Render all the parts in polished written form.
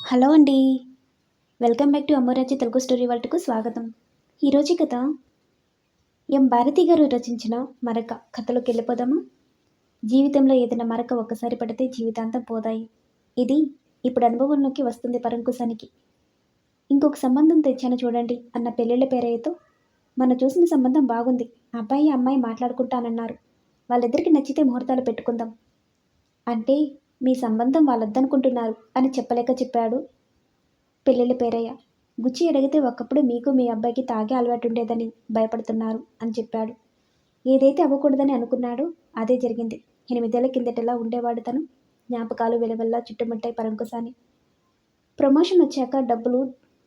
Hello అండి. Welcome back to Ammarajya Telugu story వరల్డ్‌కు స్వాగతం. ఈరోజు కథ భారతి గారు రచించిన 'మరక' కథలోకెళ్ళిపోదామా? జీవితంలో ఏదైనా మరక ఒక్కసారి పడితే జీవితాంతం పోదాయి. ఇది ఇప్పుడు అనుభవంలోకి వస్తుంది పరంకుశానికి. ఇంకొక సంబంధం తెచ్చాను చూడండి అన్న పెళ్ళిళ్ళ పేరయ్యతో మొన్న చూసిన సంబంధం బాగుంది. అబ్బాయి, అమ్మాయి మాట్లాడుకుంటానన్నారు. వాళ్ళిద్దరికి నచ్చితే ముహూర్తాలు పెట్టుకుందాం. అంటే మీ సంబంధం వాళ్ళొద్దనుకుంటున్నారు అని చెప్పలేక చెప్పాడు పెళ్ళిళ్ళ పేరయ్య. గుచ్చి అడిగితే ఒకప్పుడు మీకు మీ అబ్బాయికి తాగే అలవాటుండేదని భయపడుతున్నారు అని చెప్పాడు. ఏదైతే అవ్వకూడదని అనుకున్నాడో అదే జరిగింది. 8 ఏళ్ల కిందటలా ఉండేవాడు తను. జ్ఞాపకాలు వెలువెల్లా చుట్టుముట్టాయి పరంకుశాన్ని. ప్రమోషన్ వచ్చాక డబ్బులు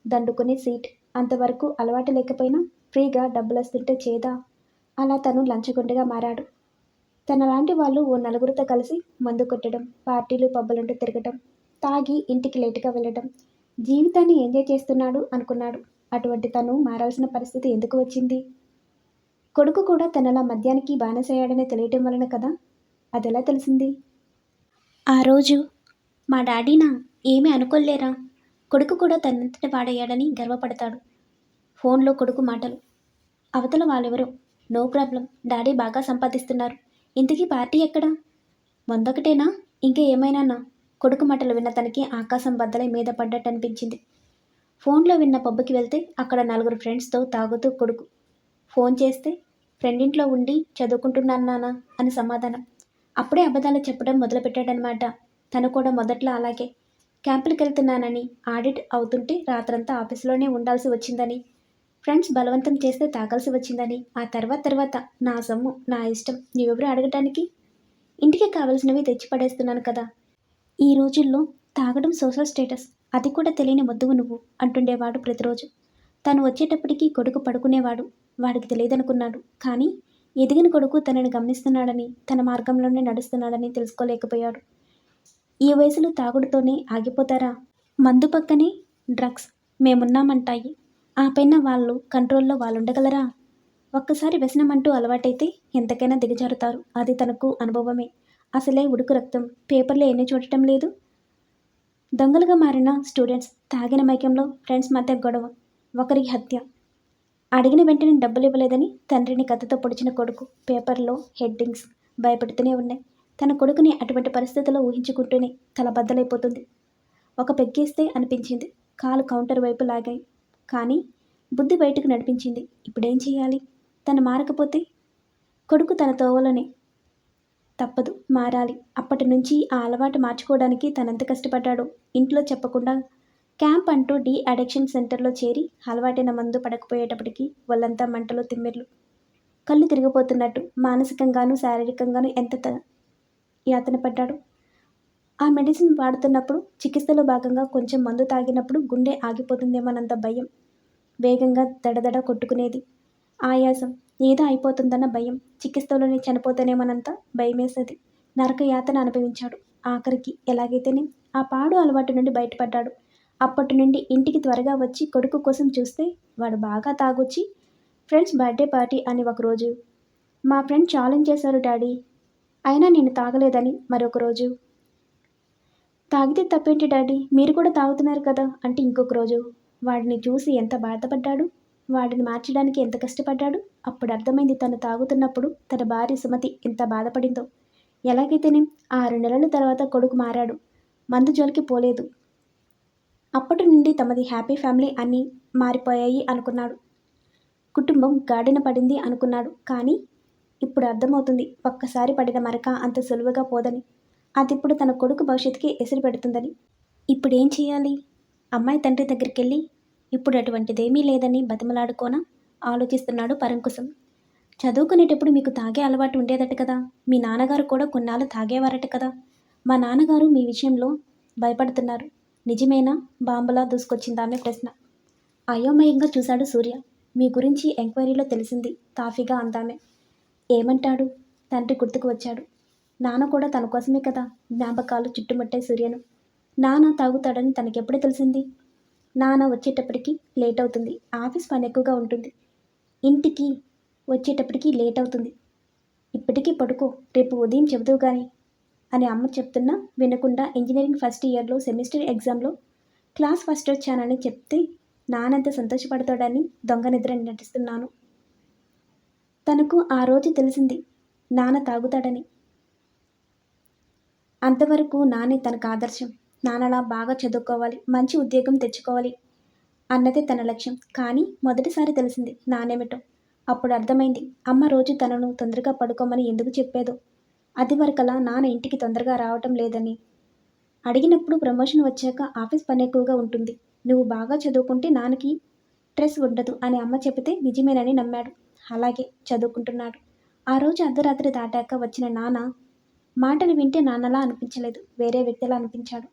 దండుకునే సీట్. అంతవరకు అలవాటు లేకపోయినా ఫ్రీగా డబ్బులొస్తుంటే చేదా? అలా తను లంచగొండిగా మారాడు. తనలాంటి వాళ్ళు ఓ నలుగురితో కలిసి మందు కొట్టడం, పార్టీలు పబ్బులంటూ తిరగటం, తాగి ఇంటికి లేటుగా వెళ్ళటం, జీవితాన్ని ఎంజాయ్ చేస్తున్నాడు అనుకున్నాడు. అటువంటి తను మారాల్సిన పరిస్థితి ఎందుకు వచ్చింది? కొడుకు కూడా తనలా మద్యానికి బానిసయ్యాడని తెలియటం వలన కదా. అదెలా తెలిసింది? ఆ రోజు మా డాడీనా ఏమీ అనుకోలేరా? కొడుకు కూడా తనంతట వాడయ్యాడని గర్వపడతాడు. ఫోన్లో కొడుకు మాటలు. అవతల వాళ్ళెవరో. నో ప్రాబ్లం, డాడీ బాగా సంపాదిస్తున్నారు. ఇంతకీ పార్టీ ఎక్కడా? మందొకటేనా? ఇంకా ఏమైనానా? కొడుకు మాటలు విన్న తనకి ఆకాశం బద్దలై మీద పడ్డట్టు అనిపించింది. ఫోన్లో విన్న పబ్బుకి వెళ్తే అక్కడ 4 ఫ్రెండ్స్తో తాగుతూ కొడుకు. ఫోన్ చేస్తే ఫ్రెండింట్లో ఉండి చదువుకుంటున్నాను నానా అని సమాధానం. అప్పుడే అబద్ధాలు చెప్పడం మొదలుపెట్టాడనమాట. తను కూడా మొదట్లో అలాగే. క్యాంపులకు వెళ్తున్నానని, ఆడిట్ అవుతుంటే రాత్రంతా ఆఫీసులోనే ఉండాల్సి వచ్చిందని, ఫ్రెండ్స్ బలవంతం చేస్తే తాగాల్సి వచ్చిందని, ఆ తర్వాత నా సొమ్ము నా ఇష్టం, నువ్వెవరు అడగటానికి? ఇంటికి కావలసినవి తెచ్చి పడేస్తున్నాను కదా. ఈ రోజుల్లో తాగడం సోషల్ స్టేటస్, అది కూడా తెలియని మొద్దువు నువ్వు అంటుండేవాడు ప్రతిరోజు. తను వచ్చేటప్పటికి కొడుకు పడుకునేవాడు. వాడికి తెలియదనుకున్నాడు. కానీ ఎదిగిన కొడుకు తనని గమనిస్తున్నాడని, తన మార్గంలోనే నడుస్తున్నాడని తెలుసుకోలేకపోయాడు. ఈ వయసులో తాగుడుతోనే ఆగిపోతారా? మందు పక్కనే డ్రగ్స్ మేమున్నామంటాయి. ఆ పైన వాళ్ళు కంట్రోల్లో వాళ్ళుండగలరా? ఒక్కసారి వ్యసనమంటూ అలవాటైతే ఎంతకైనా దిగజారుతారు. అది తనకు అనుభవమే. అసలే ఉడుకు రక్తం. పేపర్లో ఎన్ని చూడటం లేదు? దొంగలుగా మారిన స్టూడెంట్స్, తాగిన మైకంలో ఫ్రెండ్స్ మధ్య గొడవ, ఒకరికి హత్య. అడిగిన వెంటనే డబ్బులు ఇవ్వలేదని తండ్రిని కత్తితో పొడిచిన కొడుకు. పేపర్లో హెడ్డింగ్స్ భయపెడుతూనే ఉన్నాయి. తన కొడుకుని అటువంటి పరిస్థితుల్లో ఊహించుకుంటూనే తల బద్దలైపోతుంది. ఒక పెగ్గేస్తే అనిపించింది. కాలు కౌంటర్ వైపు లాగాయి. కానీ బుద్ధి బయటకు నడిపించింది. ఇప్పుడేం చేయాలి? తను మారకపోతే? కొడుకు తన తోవలోనే. తప్పదు, మారాలి. అప్పటి నుంచి ఆ అలవాటు మార్చుకోవడానికి తనెంత కష్టపడ్డాడో. ఇంట్లో చెప్పకుండా క్యాంప్ అంటూ డీ అడిక్షన్ సెంటర్లో చేరి అలవాటైన మందు పడకపోయేటప్పటికి వాళ్ళంతా మంటలు, తిమ్మిర్లు, కళ్ళు తిరిగిపోతున్నట్టు మానసికంగానూ శారీరకంగానూ ఎంత యాతన పడ్డాడు. ఆ మెడిసిన్ వాడుతున్నప్పుడు, చికిత్సలో భాగంగా కొంచెం మందు తాగినప్పుడు గుండె ఆగిపోతుందేమోనంత భయం. వేగంగా దడదడ కొట్టుకునేది. ఆయాసం, ఏదో అయిపోతుందన్న భయం. చికిత్సలోనే చనిపోతానేమోనంత భయమేసేది. నరక యాతన అనుభవించాడు. ఆఖరికి ఎలాగైతేనే ఆ పాడు అలవాటు నుండి బయటపడ్డాడు. అప్పటి నుండి ఇంటికి త్వరగా వచ్చి కొడుకు కోసం చూస్తే వాడు బాగా తాగొచ్చి ఫ్రెండ్స్ బర్త్డే పార్టీ అని ఒకరోజు, మా ఫ్రెండ్ ఛాలెంజ్ చేశారు డాడీ, అయినా నేను తాగలేదని మరొక రోజు, తాగితే తప్పేంటి డాడీ, మీరు కూడా తాగుతున్నారు కదా అంటే ఇంకొక రోజు. వాడిని చూసి ఎంత బాధపడ్డాడు, వాడిని మార్చడానికి ఎంత కష్టపడ్డాడు. అప్పుడు అర్థమైంది తను తాగుతున్నప్పుడు తన భార్య సుమతి ఎంత బాధపడిందో. ఎలాగైతేనే 6 నెలల తర్వాత కొడుకు మారాడు. మందు జోలికి పోలేదు. అప్పటి నుండి తమది హ్యాపీ ఫ్యామిలీ అన్నీ మారిపోయాయి అనుకున్నాడు. కుటుంబం గాడిన పడింది అనుకున్నాడు. కానీ ఇప్పుడు అర్థమవుతుంది, ఒక్కసారి పడిన మరక అంత సులువుగా పోదని. అదిప్పుడు తన కొడుకు భవిష్యత్తుకి ఎసిరి పెడుతుందని. ఇప్పుడేం చేయాలి? అమ్మాయి తండ్రి దగ్గరికెళ్ళి ఇప్పుడు అటువంటిదేమీ లేదని బతిమలాడుకోనా ఆలోచిస్తున్నాడు పరంకుశం. చదువుకునేటప్పుడు మీకు తాగే అలవాటు ఉండేదట కదా. మీ నాన్నగారు కూడా కొన్నాళ్ళు తాగేవారట కదా. మా నాన్నగారు మీ విషయంలో భయపడుతున్నారు. నిజమేనా? బాంబులా దూసుకొచ్చిందామె ప్రశ్న. అయోమయంగా చూశాడు సూర్య. మీ గురించి ఎంక్వైరీలో తెలిసింది తాఫీగా అందామె. ఏమంటాడు? తండ్రి గుర్తుకు వచ్చాడు. నాన్న కూడా తన కోసమే కదా. జ్ఞాపకాలు చుట్టుముట్టాయి సూర్యను. నాన్న తాగుతాడని తనకెప్పుడు తెలిసింది? నాన్న వచ్చేటప్పటికి లేట్ అవుతుంది. ఆఫీస్ పని ఎక్కువగా ఉంటుంది. ఇంటికి వచ్చేటప్పటికి లేట్ అవుతుంది. ఇప్పటికీ పడుకో, రేపు ఉదయం చెబుదువు గాని అని అమ్మ చెప్తున్నా వినకుండా ఇంజనీరింగ్ ఫస్ట్ ఇయర్లో సెమిస్టర్ ఎగ్జామ్లో క్లాస్ ఫస్ట్ వచ్చానని చెప్తే నానంత సంతోషపడతాడని దొంగ నిద్ర నటిస్తున్నాను. తనకు ఆ రోజు తెలిసింది నాన్న తాగుతాడని. అంతవరకు నానే తనకు ఆదర్శం. నాన్నలా బాగా చదువుకోవాలి, మంచి ఉద్యోగం తెచ్చుకోవాలి అన్నదే తన లక్ష్యం. కానీ మొదటిసారి తెలిసింది నానేమిటో. అప్పుడు అర్థమైంది అమ్మ రోజు తనను తొందరగా పడుకోమని ఎందుకు చెప్పేదో. అది వరకలా నాన్న ఇంటికి తొందరగా రావటం లేదని. అడిగినప్పుడు ప్రమోషన్ వచ్చాక ఆఫీస్ పని ఎక్కువగా ఉంటుంది, నువ్వు బాగా చదువుకుంటే నాన్నకి స్ట్రెస్ ఉండదు అని అమ్మ చెబితే నిజమేనని నమ్మాడు. అలాగే చదువుకుంటున్నాడు. ఆ రోజు అర్ధరాత్రి దాటాక వచ్చిన నాన్న మాటలు వింటే నాన్నలా అనిపించలేదు, వేరే వ్యక్తిలా అనిపించాడు.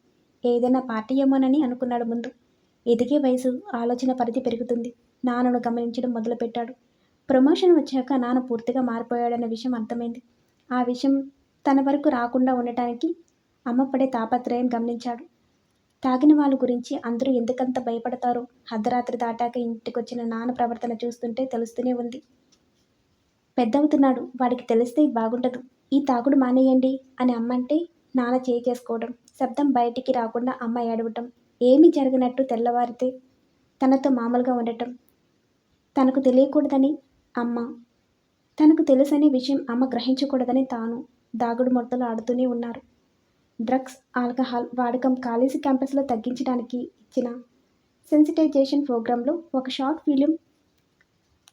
ఏదైనా పార్టీ ఏమోనని అనుకున్నాడు ముందు. ఎదిగే వయసు, ఆలోచన పరిధి పెరుగుతుంది. నాన్నను గమనించడం మొదలుపెట్టాడు. ప్రమోషన్ వచ్చాక నాన్న పూర్తిగా మారిపోయాడన్న విషయం అర్థమైంది. ఆ విషయం తన వరకు రాకుండా ఉండటానికి అమ్మ పడే తాపత్రయం గమనించాడు. తాగిన వాళ్ళ గురించి అందరూ ఎందుకంత భయపడతారో అర్ధరాత్రి దాటాక ఇంటికొచ్చిన నాన్న ప్రవర్తన చూస్తుంటే తెలుస్తూనే ఉంది. పెద్దవుతున్నాడు, వాడికి తెలిస్తే బాగుండదు. ఈ తాగుడు మానేయండి అని అమ్మంటే నాన్న చేయి చేసుకోవడం, శబ్దం బయటికి రాకుండా అమ్మ ఏడవటం, ఏమీ జరగనట్టు తెల్లవారితే తనతో మామూలుగా ఉండటం. తనకు తెలియకూడదని అమ్మ, తనకు తెలుసనే విషయం అమ్మ గ్రహించకూడదని తాను దాగుడు మొట్టలు ఆడుతూనే ఉన్నారు. డ్రగ్స్, ఆల్కహాల్ వాడకం కాలేజీ క్యాంపస్లో తగ్గించడానికి ఇచ్చిన సెన్సిటైజేషన్ ప్రోగ్రాంలో ఒక షార్ట్ ఫిలిం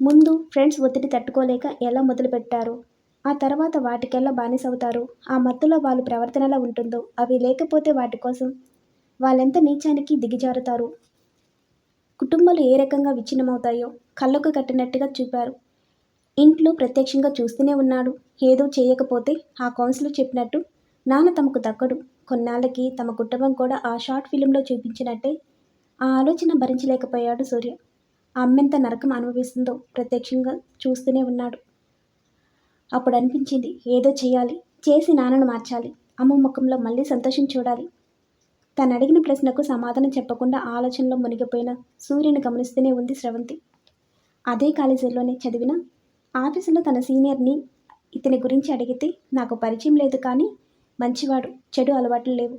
ముందు ఫ్రెండ్స్ ఒత్తిడి తట్టుకోలేక ఎలా మొదలుపెట్టారో, ఆ తర్వాత వాటికెల్లా బానిసవుతారో, ఆ మత్తులో వాళ్ళ ప్రవర్తన ఎలా ఉంటుందో, అవి లేకపోతే వాటి కోసం వాళ్ళెంత నీచానికి దిగజారుతారో, కుటుంబాలు ఏ రకంగా విచ్ఛిన్నమవుతాయో కళ్ళకు కట్టినట్టుగా చూపారు. ఇంట్లో ప్రత్యక్షంగా చూస్తూనే ఉన్నాడు. ఏదో చేయకపోతే ఆ కౌన్సిలర్ చెప్పినట్టు నాన్న తమకు దక్కడు. కొన్నాళ్ళకి తమ కుటుంబం కూడా ఆ షార్ట్ ఫిలింలో చూపించినట్టే ఆ ఆలోచన భరించలేకపోయాడు సూర్య. అమ్మెంత నరకం అనుభవిస్తుందో ప్రత్యక్షంగా చూస్తూనే ఉన్నాడు. అప్పుడు అనిపించింది ఏదో చేయాలి, చేసి నాన్నను మార్చాలి. అమ్మ ముఖంలో మళ్ళీ సంతోషం చూడాలి. తను అడిగిన ప్రశ్నకు సమాధానం చెప్పకుండా ఆలోచనలో మునిగిపోయిన సూర్యుని గమనిస్తూనే ఉంది స్రవంతి. అదే కాలేజీలోనే చదివిన ఆఫీసులో తన సీనియర్ని ఇతని గురించి అడిగితే నాకు పరిచయం లేదు, కానీ మంచివాడు, చెడు అలవాట్లు లేవు,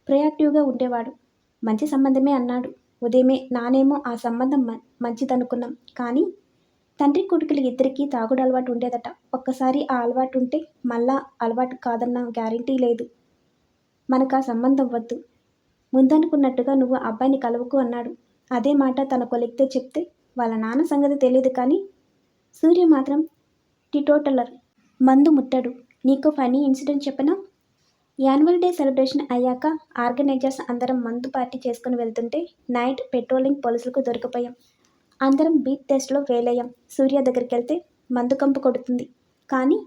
ప్రొయాక్టివ్గా ఉండేవాడు, మంచి సంబంధమే అన్నాడు. ఉదయమే నానేమో ఆ సంబంధం మంచిదనుకున్నాం, కానీ తండ్రి కొడుకులు ఇద్దరికీ తాగుడు అలవాటు ఉండేదట. ఒక్కసారి ఆ అలవాటు ఉంటే మళ్ళా అలవాటు కాదన్న గ్యారంటీ లేదు. మనకు ఆ సంబంధం వద్దు, ముందనుకున్నట్టుగా నువ్వు అబ్బాయిని కలవకు అన్నాడు. అదే మాట తన కొలిక్తే చెప్తే వాళ్ళ నాన్న సంగతి తెలియదు, కానీ సూర్య మాత్రం టీటోటలర్, మందు ముట్టడు. నీకు ఫనీ ఇన్సిడెంట్ చెప్పనా? యాన్యువల్ డే సెలబ్రేషన్ అయ్యాక ఆర్గనైజర్స్ అందరం మందు పార్టీ చేసుకుని వెళ్తుంటే నైట్ పెట్రోలింగ్ పోలీసులకు దొరికిపోయాం. అందరం బీట్ టెస్ట్లో ఫెయిల్ అయ్యాం. సూర్య దగ్గరికి వెళ్తే మందు కంపు కొడుతుంది, కానీ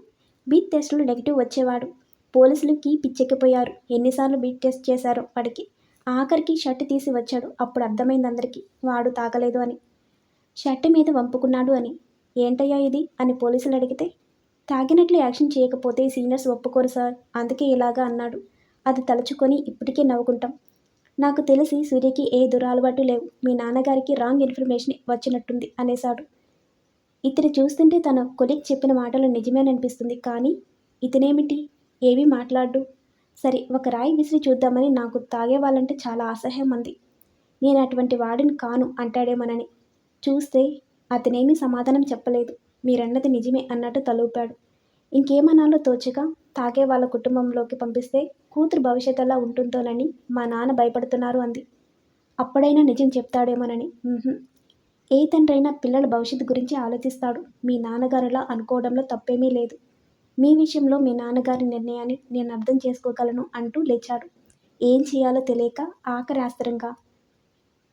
బీట్ టెస్ట్లో నెగిటివ్ వచ్చేవాడు. పోలీసులకి పిచ్చెక్కిపోయారు. ఎన్నిసార్లు బీట్ టెస్ట్ చేశారో వాడికి. ఆఖరికి షర్ట్ తీసి వచ్చాడు. అప్పుడు అర్థమైంది అందరికీ వాడు తాగలేదు అని, షర్ట్ మీద వంపుకున్నాడు అని. ఏంటయ్యా ఇది అని పోలీసులు అడిగితే, తాగినట్లు యాక్షన్ చేయకపోతే సీనియర్స్ ఒప్పుకోరు సార్, అందుకే ఇలాగా అన్నాడు. అది తలుచుకొని ఇప్పటికే నవ్వుకుంటాం. నాకు తెలిసి సూర్యకి ఏ దురలవాటు లేవు, మీ నాన్నగారికి రాంగ్ ఇన్ఫర్మేషన్ వచ్చినట్టుంది అనేశాడు. ఇతను చూస్తుంటే తన కొలీగ్ చెప్పిన మాటలు నిజమేననిపిస్తుంది, కానీ ఇతనేమిటి ఏమీ మాట్లాడు. సరే ఒక రాయి విసిరి చూద్దామని, నాకు తాగే వాళ్ళంటే చాలా అసహ్యం ఉంది, నేను అటువంటి వాడిని కాను అంటాడేమోనని. చూస్తే అతనేమీ సమాధానం చెప్పలేదు. మీరన్నది నిజమే అన్నట్టు తలూపాడు. ఇంకేమనాలో తోచగా, తాగే వాళ్ళ కుటుంబంలోకి పంపిస్తే కూతురు భవిష్యత్తు ఎలా ఉంటుందోనని మా నాన్న భయపడుతున్నారు అంది. అప్పుడైనా నిజం చెప్తాడేమోనని. ఏ తండ్రైనా పిల్లల భవిష్యత్తు గురించి ఆలోచిస్తాడు. మీ నాన్నగారిలా అనుకోవడంలో తప్పేమీ లేదు. మీ విషయంలో మీ నాన్నగారి నిర్ణయాన్ని నేను అర్థం చేసుకోగలను అంటూ లేచాడు. ఏం చేయాలో తెలియక ఆఖరి ఆస్త్రంగా,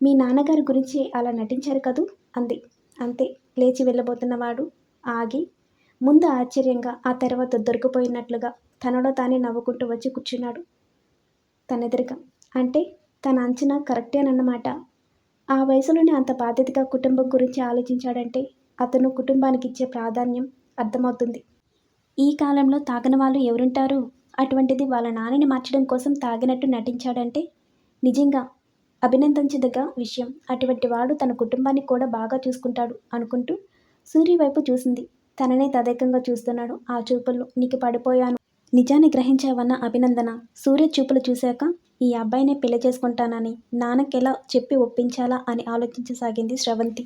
మీ నాన్నగారి గురించి అలా నటించారు కదూ అంది. అంతే. లేచి వెళ్ళబోతున్నవాడు ఆగి, ముందు ఆశ్చర్యంగా, ఆ తర్వాత దొరికిపోయినట్లుగా తనలో తానే నవ్వుకుంటూ వచ్చి కూర్చున్నాడు తనెదురుగా. అంటే తన అంచనా కరెక్టేనన్నమాట. ఆ వయసులోనే అంత బాధ్యతగా కుటుంబం గురించి ఆలోచించాడంటే అతను కుటుంబానికి ఇచ్చే ప్రాధాన్యం అర్థమవుతుంది. ఈ కాలంలో తాగని వాళ్ళు ఎవరుంటారు? అటువంటిది వాళ్ళ నాన్నని మార్చడం కోసం తాగినట్టు నటించాడంటే నిజంగా అభినందించదగ్గ విషయం. అటువంటి వాడు తన కుటుంబాన్ని కూడా బాగా చూసుకుంటాడు అనుకుంటూ సూర్య వైపు చూసింది. తననే తదేకంగా చూస్తున్నాడు. ఆ చూపుల్లో నీకు పడిపోయాను నిజాన్ని గ్రహించావన్న అభినందన. సూర్య చూపులు చూశాక ఈ అబ్బాయినే పెళ్లి చేసుకుంటానని నాన్నకెలా చెప్పి ఒప్పించాలా అని ఆలోచించసాగింది స్రవంతి.